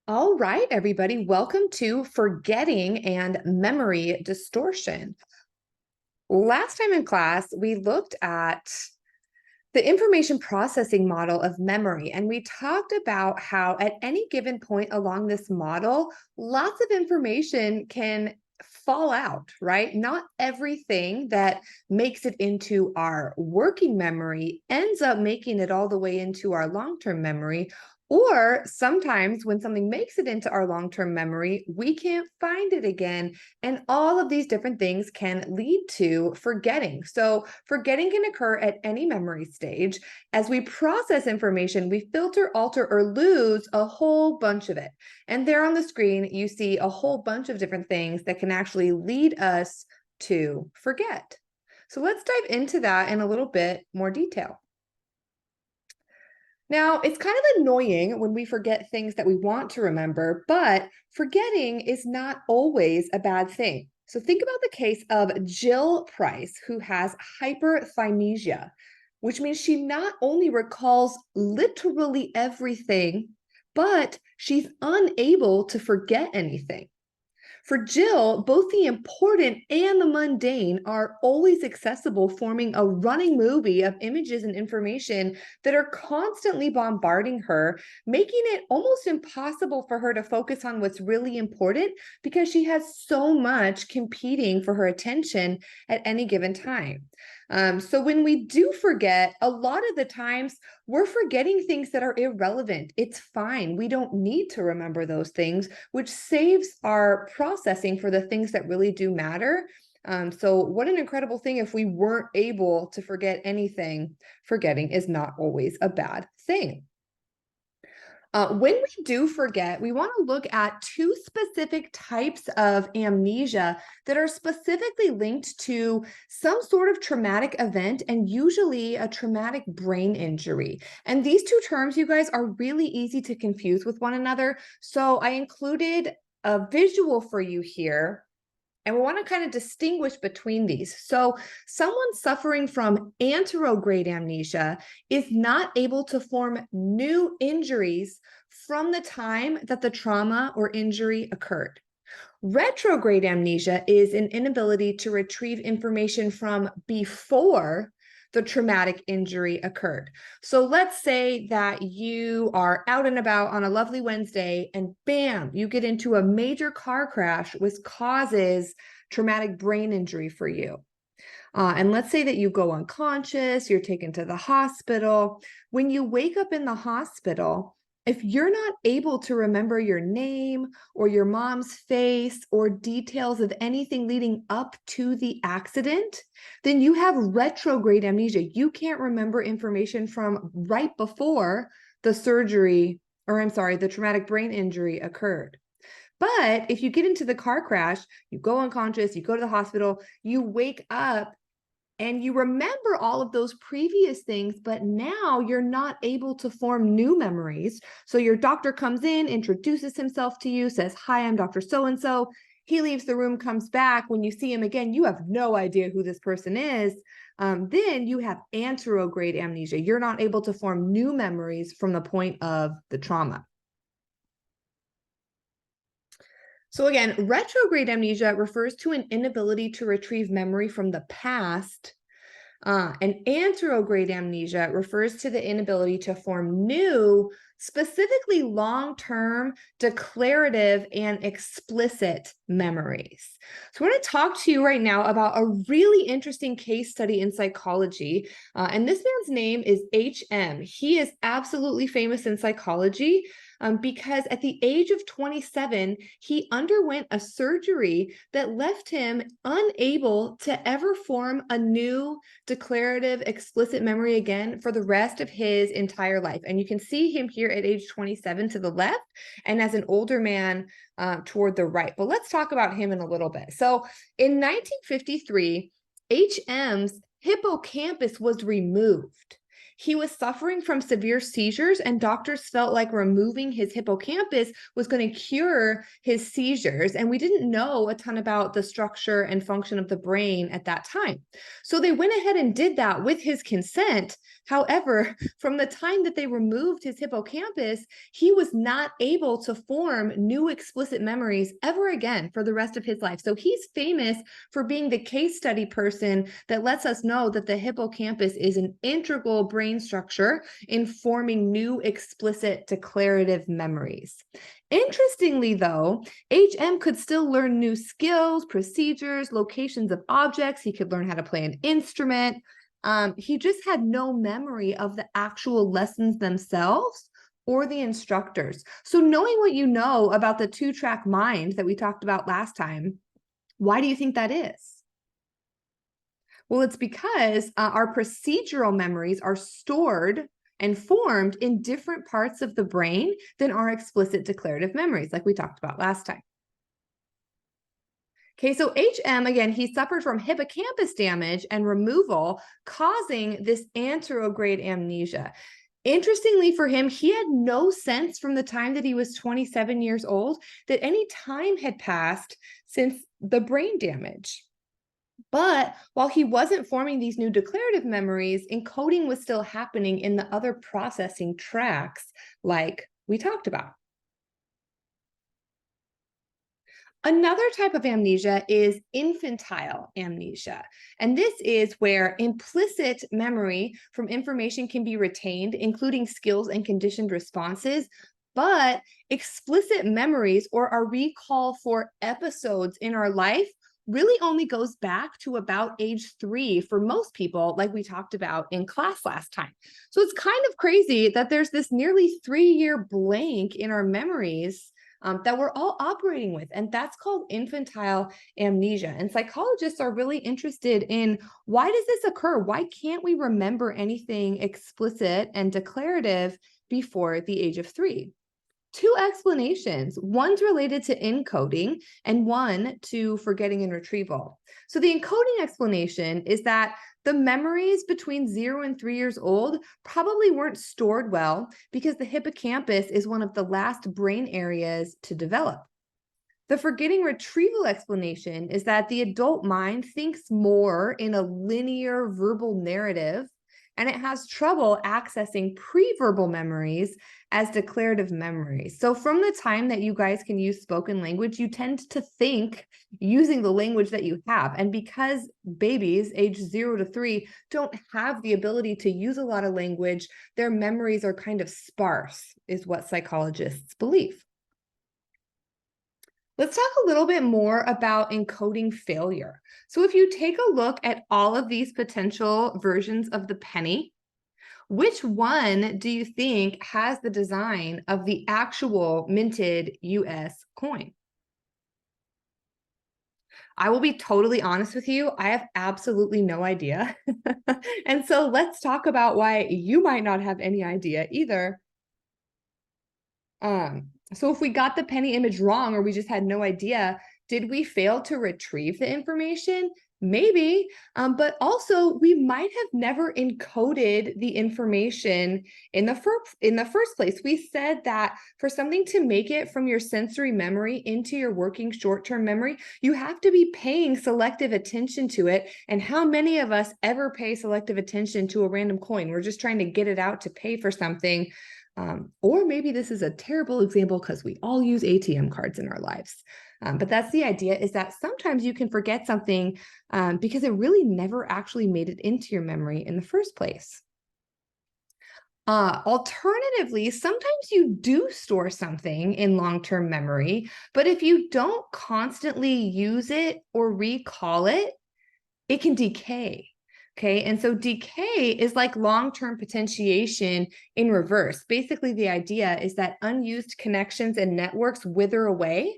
All right, everybody, welcome to Forgetting and Memory Distortion. Last time in class, we looked at the information processing model of memory, and we talked about how at any given point along this model, lots of information can fall out, right? Not everything that makes it into our working memory ends up making it all the way into our long-term memory. Or sometimes when something makes it into our long-term memory, we can't find it again. And all of these different things can lead to forgetting. So forgetting can occur at any memory stage. As we process information, we filter, alter, or lose a whole bunch of it. And there on the screen, you see a whole bunch of different things that can actually lead us to forget. So let's dive into that in a little bit more detail. Now, it's kind of annoying when we forget things that we want to remember, but forgetting is not always a bad thing. So think about the case of Jill Price, who has hyperthymesia, which means she not only recalls literally everything, but she's unable to forget anything. For Jill, both the important and the mundane are always accessible, forming a running movie of images and information that are constantly bombarding her, making it almost impossible for her to focus on what's really important because she has so much competing for her attention at any given time. So when we do forget, a lot of the times we're forgetting things that are irrelevant. It's fine. We don't need to remember those things, which saves our processing for the things that really do matter. So what an incredible thing if we weren't able to forget anything. Forgetting is not always a bad thing. When we do forget, we want to look at two specific types of amnesia that are specifically linked to some sort of traumatic event and usually a traumatic brain injury. And these two terms, you guys, are really easy to confuse with one another. So I included a visual for you here. And we want to kind of distinguish between these. So, someone suffering from anterograde amnesia is not able to form new injuries from the time that the trauma or injury occurred. Retrograde amnesia is an inability to retrieve information from before the traumatic injury occurred. So let's say that you are out and about on a lovely Wednesday and bam, you get into a major car crash which causes traumatic brain injury for you. And let's say that you go unconscious, you're taken to the hospital. When you wake up in the hospital, if you're not able to remember your name or your mom's face or details of anything leading up to the accident, then you have retrograde amnesia. You can't remember information from right before the surgery, or I'm sorry, the traumatic brain injury occurred. But if you get into the car crash, you go unconscious, you go to the hospital, you wake up and you remember all of those previous things, but now you're not able to form new memories. So your doctor comes in, introduces himself to you, says, "Hi, I'm Dr. So-and-so." He leaves the room, comes back. When you see him again, you have no idea who this person is. Then you have anterograde amnesia. You're not able to form new memories from the point of the trauma. So again, retrograde amnesia refers to an inability to retrieve memory from the past. And anterograde amnesia refers to the inability to form new, specifically long-term, declarative, and explicit memories. So I want to talk to you right now about a really interesting case study in psychology. And this man's name is H.M. He is absolutely famous in psychology. Because at the age of 27, he underwent a surgery that left him unable to ever form a new declarative, explicit memory again for the rest of his entire life. And you can see him here at age 27 to the left, and as an older man toward the right. But let's talk about him in a little bit. So in 1953, HM's hippocampus was removed. He was suffering from severe seizures, and doctors felt like removing his hippocampus was going to cure his seizures. And we didn't know a ton about the structure and function of the brain at that time. So they went ahead and did that with his consent. However, from the time that they removed his hippocampus, he was not able to form new explicit memories ever again for the rest of his life. So he's famous for being the case study person that lets us know that the hippocampus is an integral brain structure in forming new explicit declarative memories. Interestingly, though, HM could still learn new skills, procedures, locations of objects. He could learn how to play an instrument. He just had no memory of the actual lessons themselves or the instructors. So knowing what you know about the two-track mind that we talked about last time, why do you think that is? Well, it's because our procedural memories are stored and formed in different parts of the brain than our explicit declarative memories, like we talked about last time. Okay, so HM, again, he suffered from hippocampus damage and removal, causing this anterograde amnesia. Interestingly for him, he had no sense from the time that he was 27 years old that any time had passed since the brain damage. But while he wasn't forming these new declarative memories, encoding was still happening in the other processing tracks, like we talked about. Another type of amnesia is infantile amnesia. And this is where implicit memory from information can be retained, including skills and conditioned responses, but explicit memories or our recall for episodes in our life really only goes back to about age 3 for most people, like we talked about in class last time. So it's kind of crazy that there's this nearly 3-year blank in our memories that we're all operating with, and that's called infantile amnesia. And psychologists are really interested in, why does this occur? Why can't we remember anything explicit and declarative before the age of 3? Two explanations. One's related to encoding and one to forgetting and retrieval. So the encoding explanation is that the memories between 0 and 3 years old probably weren't stored well because the hippocampus is one of the last brain areas to develop. The forgetting retrieval explanation is that the adult mind thinks more in a linear verbal narrative, and it has trouble accessing pre-verbal memories as declarative memories. So from the time that you guys can use spoken language, you tend to think using the language that you have. And because babies age 0 to 3 don't have the ability to use a lot of language, their memories are kind of sparse, is what psychologists believe. Let's talk a little bit more about encoding failure. So if you take a look at all of these potential versions of the penny, which one do you think has the design of the actual minted US coin? I will be totally honest with you, I have absolutely no idea. And so let's talk about why you might not have any idea either. So if we got the penny image wrong or we just had no idea, did we fail to retrieve the information? Maybe, but also we might have never encoded the information in the first place. We said that for something to make it from your sensory memory into your working short-term memory, you have to be paying selective attention to it. And how many of us ever pay selective attention to a random coin? We're just trying to get it out to pay for something. Or maybe this is a terrible example because we all use ATM cards in our lives. But that's the idea, is that sometimes you can forget something because it really never actually made it into your memory in the first place. Alternatively, sometimes you do store something in long-term memory, but if you don't constantly use it or recall it, it can decay. Okay, and so decay is like long-term potentiation in reverse. Basically, the idea is that unused connections and networks wither away,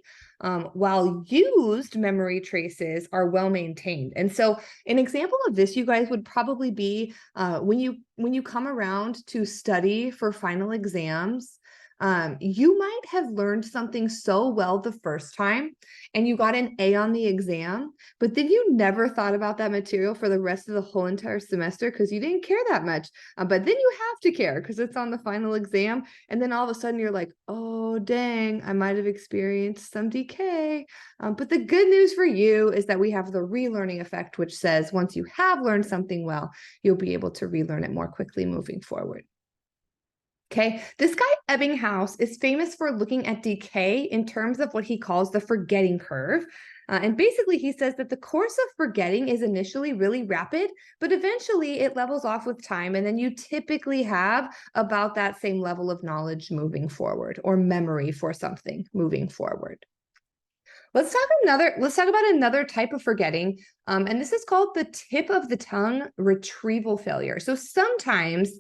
while used memory traces are well maintained. And so an example of this, you guys, would probably be when you come around to study for final exams. You might have learned something so well the first time and you got an A on the exam, but then you never thought about that material for the rest of the whole entire semester because you didn't care that much. But then you have to care because it's on the final exam. And then all of a sudden you're like, oh, dang, I might have experienced some decay. But the good news for you is that we have the relearning effect, which says once you have learned something well, you'll be able to relearn it more quickly moving forward. Okay, this guy Ebbinghaus is famous for looking at decay in terms of what he calls the forgetting curve. And basically, he says that the course of forgetting is initially really rapid, but eventually it levels off with time. And then you typically have about that same level of knowledge moving forward or memory for something moving forward. Let's talk about another type of forgetting. And this is called the tip of the tongue retrieval failure. So sometimes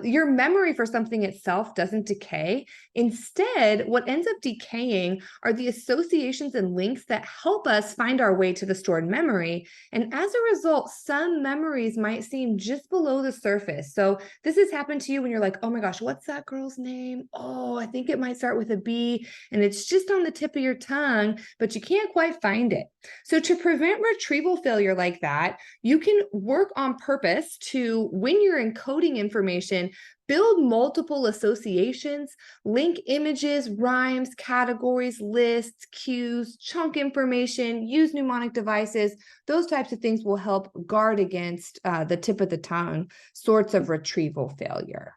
your memory for something itself doesn't decay. Instead, what ends up decaying are the associations and links that help us find our way to the stored memory. And as a result, some memories might seem just below the surface. So this has happened to you when you're like, oh my gosh, what's that girl's name? Oh, I think it might start with a B, and it's just on the tip of your tongue, but you can't quite find it. So to prevent retrieval failure like that, you can work on purpose to, when you're encoding information, build multiple associations, link images, rhymes, categories, lists, cues, chunk information, use mnemonic devices. Those types of things will help guard against the tip of the tongue sorts of retrieval failure.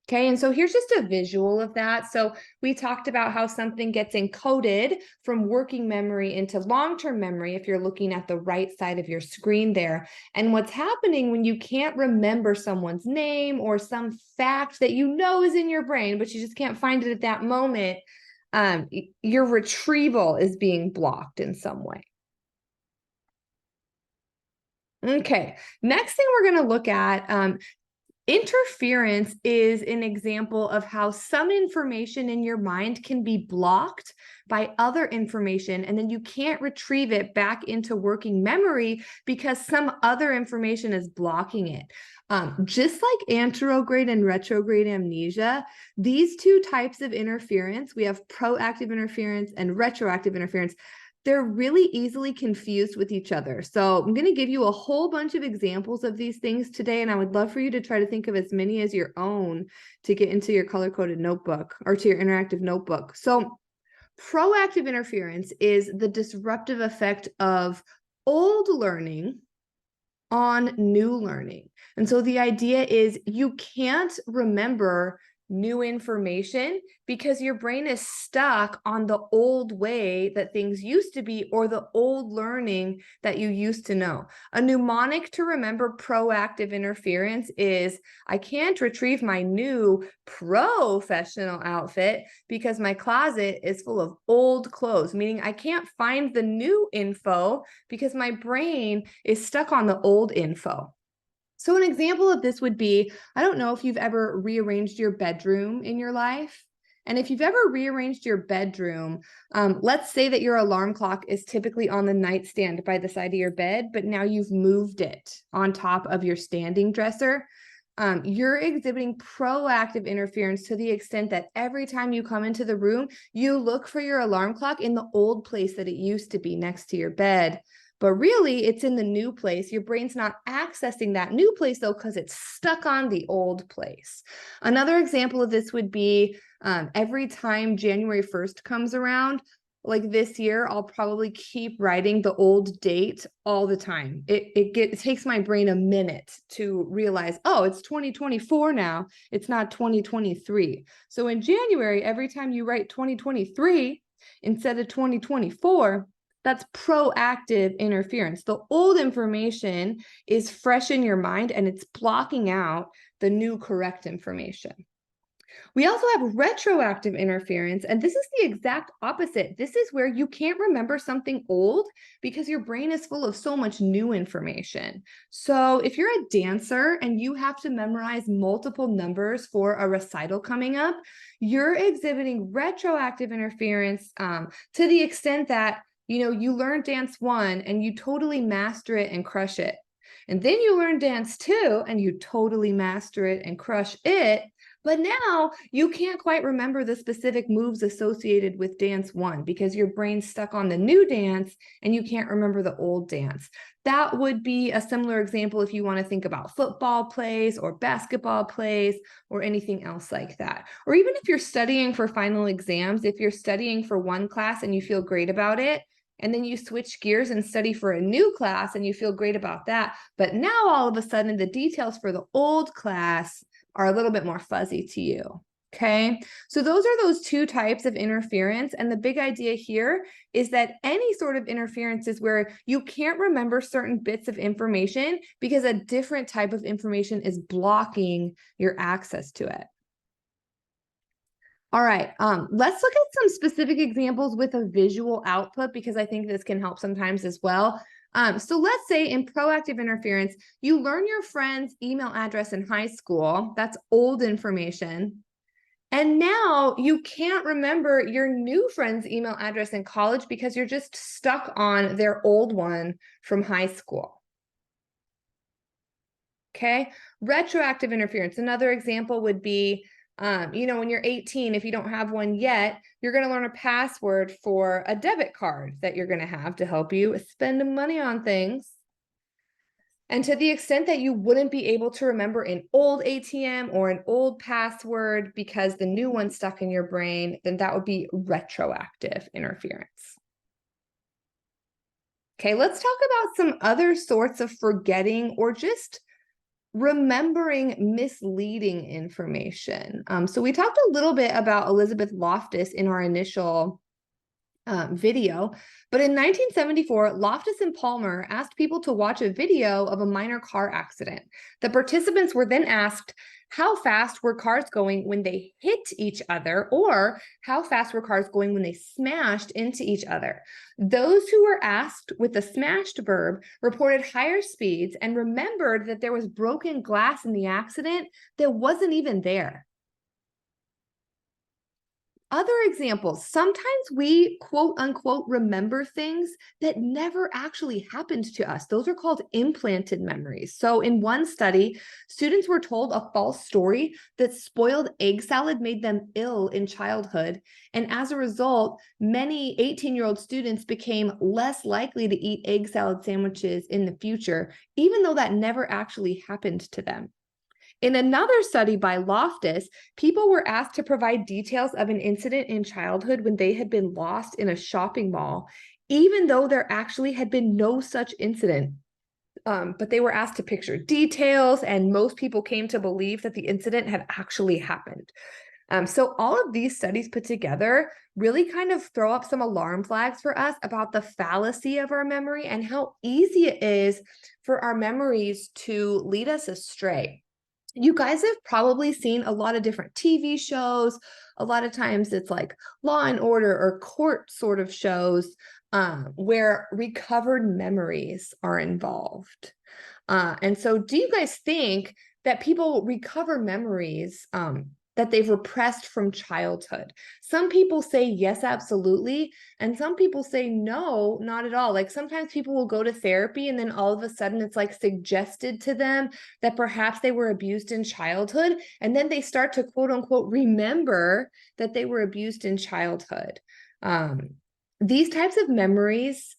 Okay, and so here's just a visual of that. So we talked about how something gets encoded from working memory into long-term memory if you're looking at the right side of your screen there. And what's happening when you can't remember someone's name or some fact that you know is in your brain, but you just can't find it at that moment, your retrieval is being blocked in some way. Okay, next thing we're going to look at, interference is an example of how some information in your mind can be blocked by other information, and then you can't retrieve it back into working memory because some other information is blocking it. Just like anterograde and retrograde amnesia, these two types of interference, we have proactive interference and retroactive interference, they're really easily confused with each other. So I'm going to give you a whole bunch of examples of these things today, and I would love for you to try to think of as many as your own to get into your color-coded notebook or to your interactive notebook. So proactive interference is the disruptive effect of old learning on new learning. And so the idea is you can't remember new information because your brain is stuck on the old way that things used to be or the old learning that you used to know. A mnemonic to remember proactive interference is I can't retrieve my new professional outfit because my closet is full of old clothes, meaning I can't find the new info because my brain is stuck on the old info. So an example of this would be, I don't know if you've ever rearranged your bedroom in your life. And if you've ever rearranged your bedroom, let's say that your alarm clock is typically on the nightstand by the side of your bed, but now you've moved it on top of your standing dresser. You're exhibiting proactive interference to the extent that every time you come into the room, you look for your alarm clock in the old place that it used to be next to your bed. But really, it's in the new place. Your brain's not accessing that new place, though, because it's stuck on the old place. Another example of this would be every time January 1st comes around, like this year, I'll probably keep writing the old date all the time. It takes my brain a minute to realize, oh, it's 2024 now. It's not 2023. So in January, every time you write 2023 instead of 2024, that's proactive interference. The old information is fresh in your mind and it's blocking out the new correct information. We also have retroactive interference, and this is the exact opposite. This is where you can't remember something old because your brain is full of so much new information. So if you're a dancer and you have to memorize multiple numbers for a recital coming up, you're exhibiting retroactive interference to the extent that you learn dance one and you totally master it and crush it. And then you learn dance 2 and you totally master it and crush it. But now you can't quite remember the specific moves associated with dance 1 because your brain's stuck on the new dance and you can't remember the old dance. That would be a similar example if you want to think about football plays or basketball plays or anything else like that. Or even if you're studying for final exams, if you're studying for one class and you feel great about it, and then you switch gears and study for a new class and you feel great about that, but now all of a sudden the details for the old class are a little bit more fuzzy to you. Okay, so those are those 2 types of interference. And the big idea here is that any sort of interference is where you can't remember certain bits of information because a different type of information is blocking your access to it. All right, let's look at some specific examples with a visual output because I think this can help sometimes as well. So let's say in proactive interference, you learn your friend's email address in high school. That's old information. And now you can't remember your new friend's email address in college because you're just stuck on their old one from high school. Okay, retroactive interference. Another example would be, when you're 18, if you don't have one yet, you're going to learn a password for a debit card that you're going to have to help you spend money on things. And to the extent that you wouldn't be able to remember an old ATM or an old password because the new one's stuck in your brain, then that would be retroactive interference. Okay, let's talk about some other sorts of forgetting or just remembering misleading information. So we talked a little bit about Elizabeth Loftus in our initial video, but in 1974, Loftus and Palmer asked people to watch a video of a minor car accident. The participants were then asked, how fast were cars going when they hit each other, or how fast were cars going when they smashed into each other? Those who were asked with the smashed verb reported higher speeds and remembered that there was broken glass in the accident that wasn't even there. Other examples, sometimes we quote unquote remember things that never actually happened to us. Those are called implanted memories. So in one study, students were told a false story that spoiled egg salad made them ill in childhood. And as a result, many 18-year-old students became less likely to eat egg salad sandwiches in the future, even though that never actually happened to them. In another study by Loftus, people were asked to provide details of an incident in childhood when they had been lost in a shopping mall, even though there actually had been no such incident. But they were asked to picture details, and most people came to believe that the incident had actually happened. So all of these studies put together really kind of throw up some alarm flags for us about the fallacy of our memory and how easy it is for our memories to lead us astray. You guys have probably seen a lot of different TV shows. A lot of times it's like Law and Order or court sort of shows where recovered memories are involved. And so do you guys think that people recover memories that they've repressed from childhood? Some people say yes, absolutely. And some people say no, not at all. Like sometimes people will go to therapy and then all of a sudden it's like suggested to them that perhaps they were abused in childhood. And then they start to quote unquote remember that they were abused in childhood. These types of memories,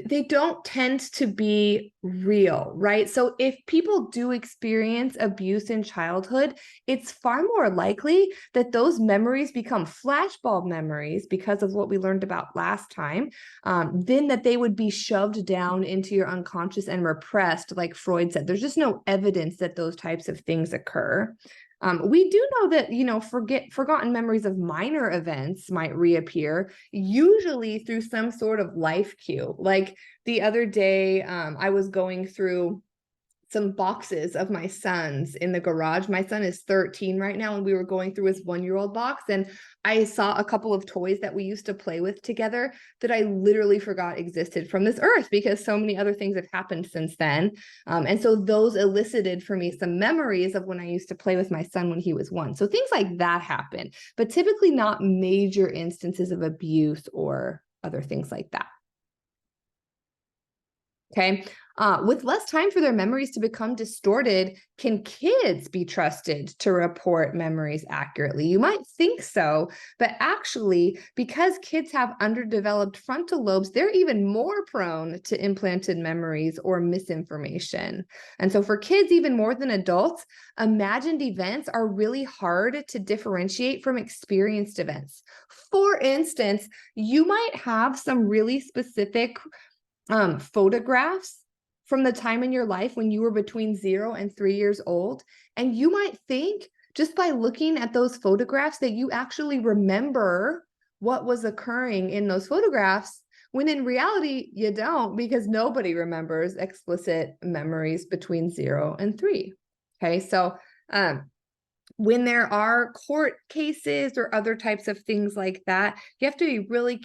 they don't tend to be real, right? So if people do experience abuse in childhood, it's far more likely that those memories become flashbulb memories because of what we learned about last time, than that they would be shoved down into your unconscious and repressed, like Freud said. There's just no evidence that those types of things occur. We do know that, forgotten memories of minor events might reappear, usually through some sort of life cue. Like the other day, I was going through some boxes of my son's in the garage. My son is 13 right now, and we were going through his 1-year-old box, and I saw a couple of toys that we used to play with together that I literally forgot existed from this earth because so many other things have happened since then. And so those elicited for me some memories of when I used to play with my son when he was 1. So things like that happen, but typically not major instances of abuse or other things like that. Okay. With less time for their memories to become distorted, can kids be trusted to report memories accurately? You might think so, but actually, because kids have underdeveloped frontal lobes, they're even more prone to implanted memories or misinformation. And so for kids, even more than adults, imagined events are really hard to differentiate from experienced events. For instance, you might have some really specific photographs from the time in your life when you were between 0 and 3 years old. And you might think just by looking at those photographs that you actually remember what was occurring in those photographs, when in reality, you don't, because nobody remembers explicit memories between 0 and 3. Okay, so when there are court cases or other types of things like that, you have to be really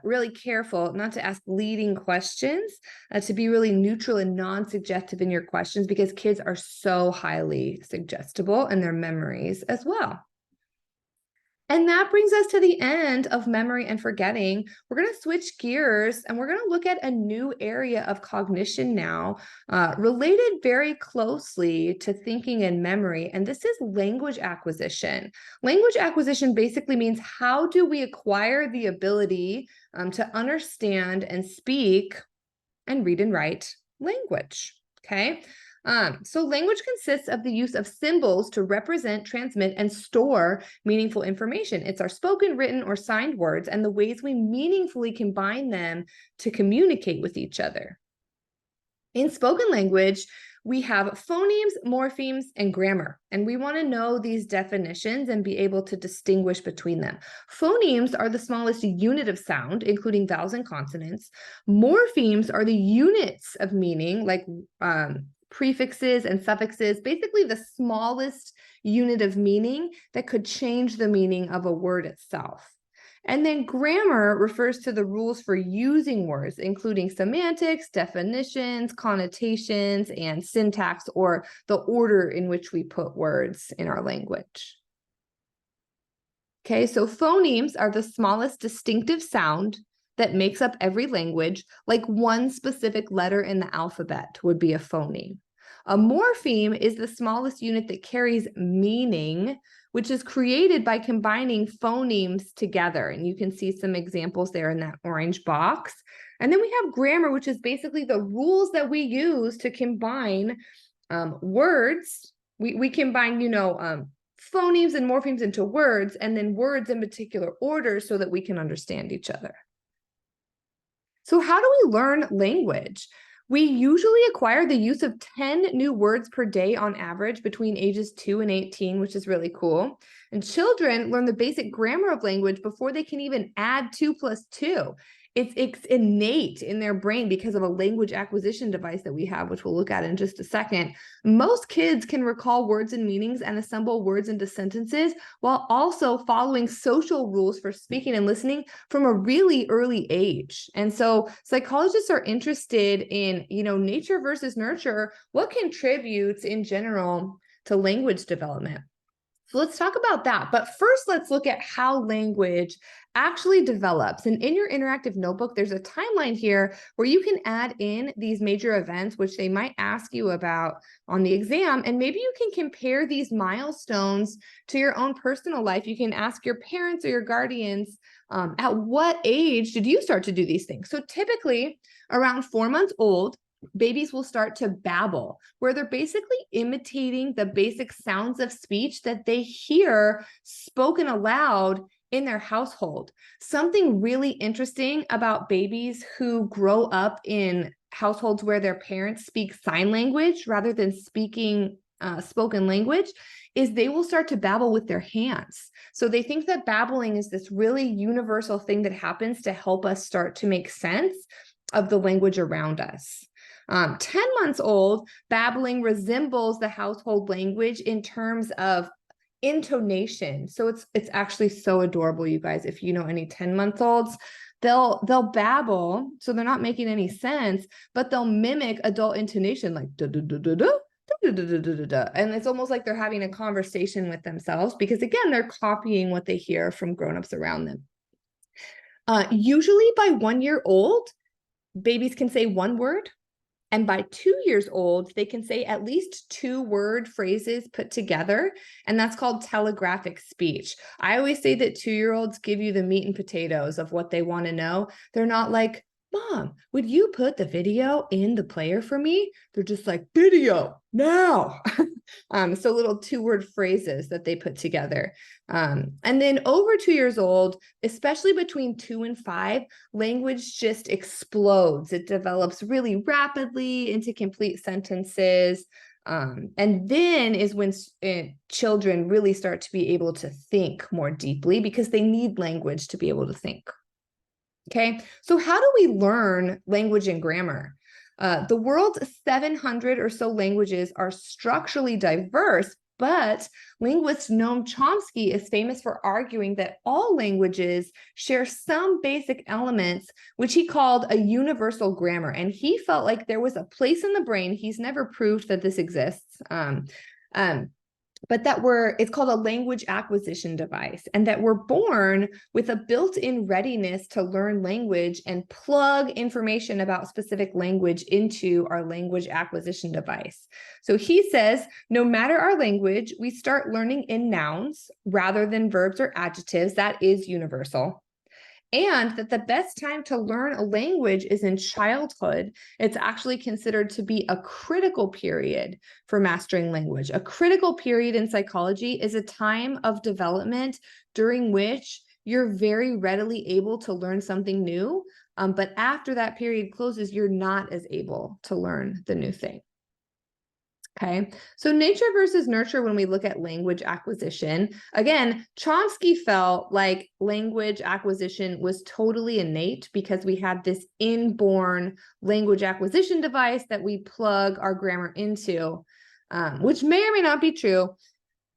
really careful not to ask leading questions, to be really neutral and non-suggestive in your questions, because kids are so highly suggestible in their memories as well. And that brings us to the end of memory and forgetting. We're going to switch gears and we're going to look at a new area of cognition now, related very closely to thinking and memory. And this is language acquisition. Language acquisition basically means, how do we acquire the ability to understand and speak and read and write language? Okay. So language consists of the use of symbols to represent, transmit, and store meaningful information. It's our spoken, written, or signed words and the ways we meaningfully combine them to communicate with each other. In spoken language, we have phonemes, morphemes, and grammar, and we want to know these definitions and be able to distinguish between them. Phonemes are the smallest unit of sound, including vowels and consonants. Morphemes are the units of meaning, like prefixes and suffixes, basically the smallest unit of meaning that could change the meaning of a word itself. And then grammar refers to the rules for using words, including semantics, definitions, connotations, and syntax, or the order in which we put words in our language. Okay, so phonemes are the smallest distinctive sound that makes up every language, like one specific letter in the alphabet would be a phoneme. A morpheme is the smallest unit that carries meaning, which is created by combining phonemes together. And you can see some examples there in that orange box. And then we have grammar, which is basically the rules that we use to combine words. We combine, phonemes and morphemes into words, and then words in particular orders so that we can understand each other. So how do we learn language? We usually acquire the use of 10 new words per day on average between ages 2 and 18, which is really cool. And children learn the basic grammar of language before they can even add 2 plus 2. It's innate in their brain because of a language acquisition device that we have, which we'll look at in just a second. Most kids can recall words and meanings and assemble words into sentences while also following social rules for speaking and listening from a really early age. And so psychologists are interested in, nature versus nurture. What contributes in general to language development? So let's talk about that. But first, let's look at how language actually develops. And in your interactive notebook, there's a timeline here where you can add in these major events, which they might ask you about on the exam. And maybe you can compare these milestones to your own personal life. You can ask your parents or your guardians, at what age did you start to do these things? So typically around 4 months old, babies will start to babble, where they're basically imitating the basic sounds of speech that they hear spoken aloud in their household. Something really interesting about babies who grow up in households where their parents speak sign language rather than speaking spoken language is they will start to babble with their hands. So they think that babbling is this really universal thing that happens to help us start to make sense of the language around us. 10 months old, babbling resembles the household language in terms of intonation. So it's actually so adorable, you guys. If you know any 10-month-olds, they'll babble, so they're not making any sense, but they'll mimic adult intonation, like da da da da da. And it's almost like they're having a conversation with themselves because, again, they're copying what they hear from grown-ups around them. Usually by 1 year old, babies can say one word And by 2 years old, they can say at least 2-word phrases put together, and that's called telegraphic speech. I always say that 2-year-olds give you the meat and potatoes of what they want to know. They're not like, Mom, would you put the video in the player for me? They're just like, video now. So little 2-word phrases that they put together. And then over 2 years old, especially between 2 and 5, language just explodes. It develops really rapidly into complete sentences. And then is when children really start to be able to think more deeply because they need language to be able to think. Okay, so how do we learn language and grammar? The world's 700 or so languages are structurally diverse, but linguist Noam Chomsky is famous for arguing that all languages share some basic elements, which he called a universal grammar. And he felt like there was a place in the brain, he's never proved that this exists, but it's called a language acquisition device, and that we're born with a built-in readiness to learn language and plug information about specific language into our language acquisition device. So he says, no matter our language, we start learning in nouns rather than verbs or adjectives. That is universal. And that the best time to learn a language is in childhood. It's actually considered to be a critical period for mastering language. A critical period in psychology is a time of development during which you're very readily able to learn something new. But after that period closes, you're not as able to learn the new thing. Okay, so nature versus nurture when we look at language acquisition. Again, Chomsky felt like language acquisition was totally innate because we have this inborn language acquisition device that we plug our grammar into, which may or may not be true.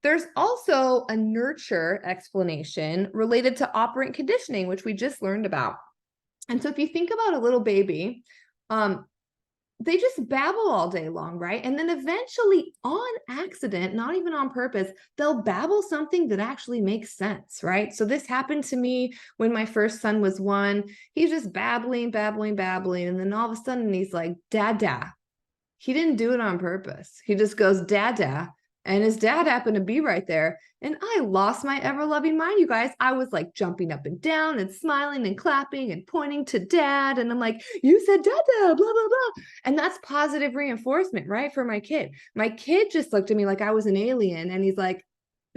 There's also a nurture explanation related to operant conditioning, which we just learned about. And so if you think about a little baby, they just babble all day long, right? And then eventually, on accident, not even on purpose, they'll babble something that actually makes sense, right? So this happened to me when my first son was 1. He's just babbling. And then all of a sudden he's like, dada. He didn't do it on purpose. He just goes, dada. And his dad happened to be right there. And I lost my ever-loving mind, you guys. I was like jumping up and down and smiling and clapping and pointing to dad. And I'm like, you said dada, blah, blah, blah. And that's positive reinforcement, right? For my kid. My kid just looked at me like I was an alien. And he's like,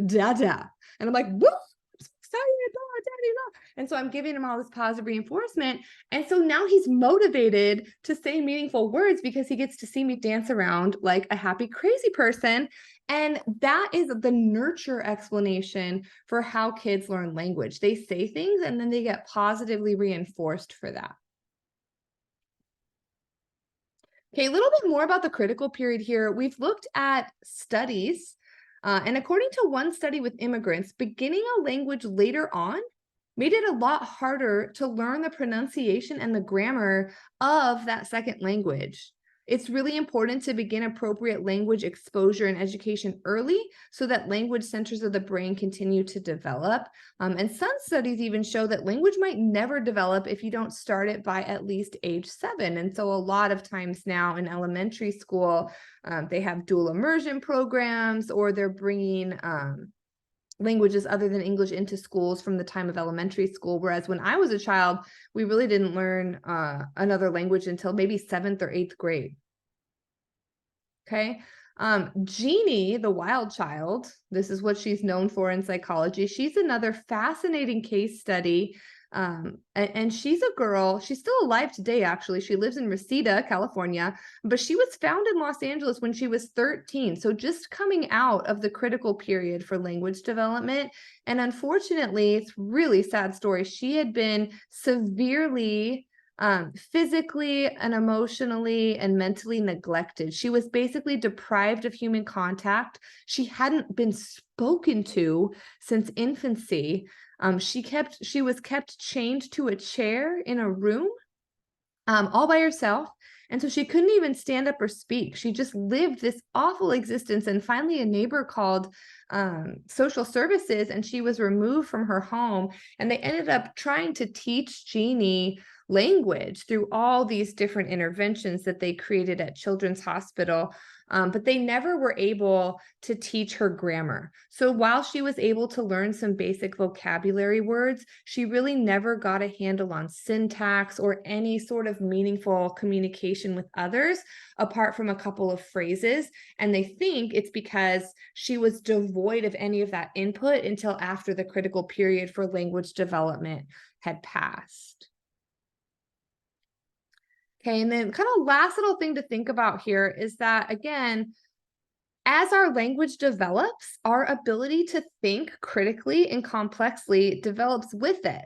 dada. And I'm like, whoa, I'm so excited, blah, daddy, blah. And so I'm giving him all this positive reinforcement. And so now he's motivated to say meaningful words because he gets to see me dance around like a happy, crazy person. And that is the nurture explanation for how kids learn language. They say things and then they get positively reinforced for that. Okay, a little bit more about the critical period here. We've looked at studies, and according to one study with immigrants, beginning a language later on made it a lot harder to learn the pronunciation and the grammar of that second language. It's really important to begin appropriate language exposure and education early so that language centers of the brain continue to develop. And some studies even show that language might never develop if you don't start it by at least age 7. And so a lot of times now in elementary school, they have dual immersion programs, or they're bringing languages other than English into schools from the time of elementary school. Whereas when I was a child, we really didn't learn another language until maybe 7th or 8th grade. Okay. Jeannie, the wild child, this is what she's known for in psychology. She's another fascinating case study. And she's a girl, she's still alive today, actually. She lives in Reseda, California, but she was found in Los Angeles when she was 13. So just coming out of the critical period for language development. And unfortunately, it's really sad story. She had been severely physically and emotionally and mentally neglected. She was basically deprived of human contact. She hadn't been spoken to since infancy. She was kept chained to a chair in a room, all by herself. And so she couldn't even stand up or speak. She just lived this awful existence. And finally, a neighbor called social services, and she was removed from her home. And they ended up trying to teach Jeannie language through all these different interventions that they created at Children's Hospital. But they never were able to teach her grammar. So while she was able to learn some basic vocabulary words, she really never got a handle on syntax or any sort of meaningful communication with others, apart from a couple of phrases. And they think it's because she was devoid of any of that input until after the critical period for language development had passed. Okay, and then kind of last little thing to think about here is that, again, as our language develops, our ability to think critically and complexly develops with it.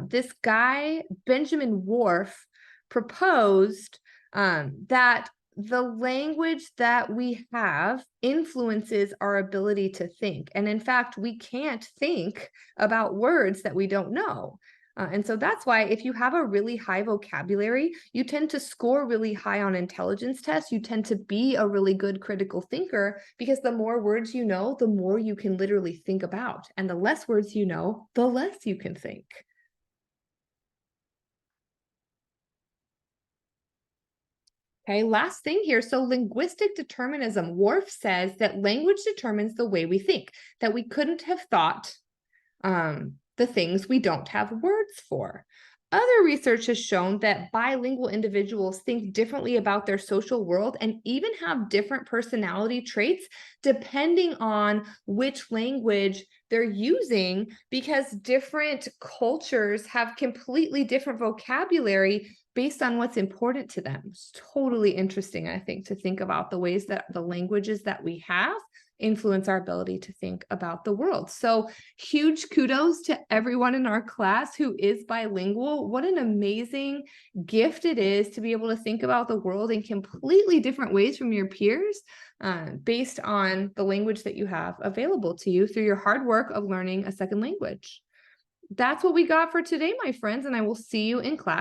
This guy, Benjamin Whorf, proposed that the language that we have influences our ability to think. And in fact, we can't think about words that we don't know. And so that's why if you have a really high vocabulary, you tend to score really high on intelligence tests. You tend to be a really good critical thinker because the more words you know, the more you can literally think about. And the less words you know, the less you can think. Okay, last thing here. So linguistic determinism, Whorf says that language determines the way we think, that we couldn't have thought the things we don't have words for. Other research has shown that bilingual individuals think differently about their social world and even have different personality traits depending on which language they're using, because different cultures have completely different vocabulary based on what's important to them. It's totally interesting, I think, to think about the ways that the languages that we have influence our ability to think about the world. So huge kudos to everyone in our class who is bilingual. What an amazing gift it is to be able to think about the world in completely different ways from your peers, based on the language that you have available to you through your hard work of learning a second language. That's what we got for today, my friends, and I will see you in class